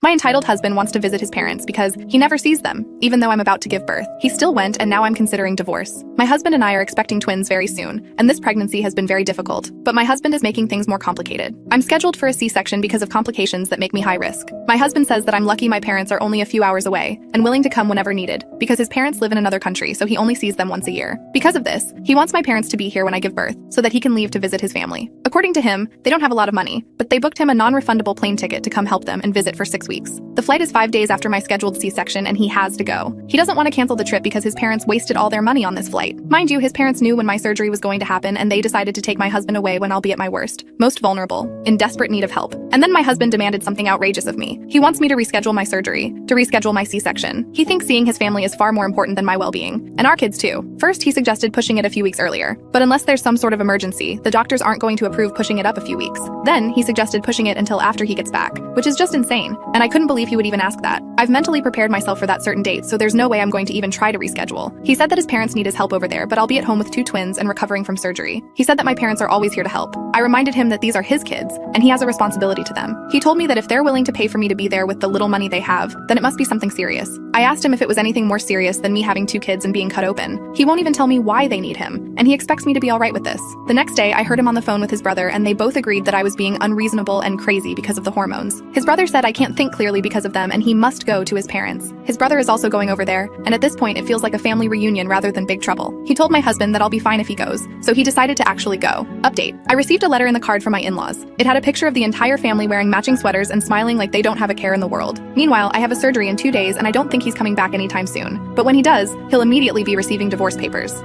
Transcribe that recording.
My entitled husband wants to visit his parents because he never sees them, even though I'm about to give birth. He still went, and now I'm considering divorce. My husband and I are expecting twins very soon, and this pregnancy has been very difficult. But my husband is making things more complicated. I'm scheduled for a C-section because of complications that make me high risk. My husband says that I'm lucky my parents are only a few hours away and willing to come whenever needed, because his parents live in another country, so he only sees them once a year. Because of this, he wants my parents to be here when I give birth, so that he can leave to visit his family. According to him, they don't have a lot of money, but they booked him a non-refundable plane ticket to come help them and visit for 6 weeks. The flight is 5 days after my scheduled C-section, and he has to go. He doesn't want to cancel the trip because his parents wasted all their money on this flight. Mind you, his parents knew when my surgery was going to happen, and they decided to take my husband away when I'll be at my worst, most vulnerable, in desperate need of help. And then my husband demanded something outrageous of me. He wants me to reschedule my surgery, to reschedule my C-section. He thinks seeing his family is far more important than my well-being, and our kids too. First, he suggested pushing it a few weeks earlier, but unless there's some sort of emergency, the doctors aren't going to approve pushing it up a few weeks. Then, he suggested pushing it until after he gets back, which is just insane, and I couldn't believe he would even ask that. I've mentally prepared myself for that certain date, so there's no way I'm going to even try to reschedule. He said that his parents need his help over there, but I'll be at home with 2 twins and recovering from surgery. He said that my parents are always here to help. I reminded him that these are his kids, and he has a responsibility to them. He told me that if they're willing to pay for me to be there with the little money they have, then it must be something serious. I asked him if it was anything more serious than me having 2 kids and being cut open. He won't even tell me why they need him, and he expects me to be alright with this. The next day, I heard him on the phone with his brother, and they both agreed that I was being unreasonable and crazy because of the hormones. His brother said I can't think clearly because of them, and he must go to his parents. His brother is also going over there, and at this point it feels like a family reunion rather than big trouble. He told my husband that I'll be fine if he goes, so he decided to actually go. Update: I received a letter in the card from my in-laws. It had a picture of the entire family wearing matching sweaters and smiling like they don't have a care in the world. Meanwhile, I have a surgery in 2 days, and I don't think he's coming back anytime soon. But when he does, he'll immediately be receiving divorce papers.